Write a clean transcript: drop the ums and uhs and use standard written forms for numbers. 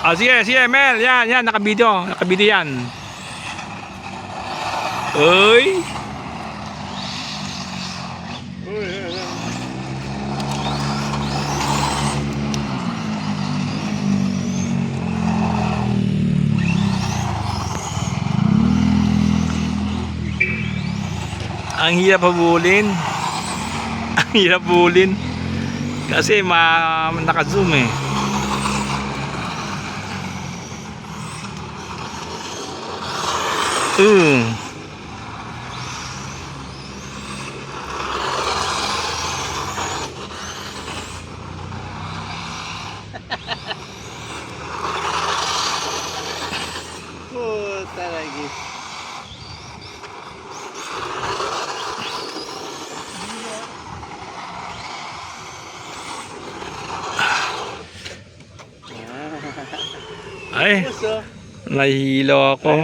Ah, sige, sige, Mel. Yan, naka-video. Naka-video yan. Uy. Ang hirap habulin. Ang hirap habulin. Kasi naka-zoom eh. Puta lagi. Ay, nahihilo ako.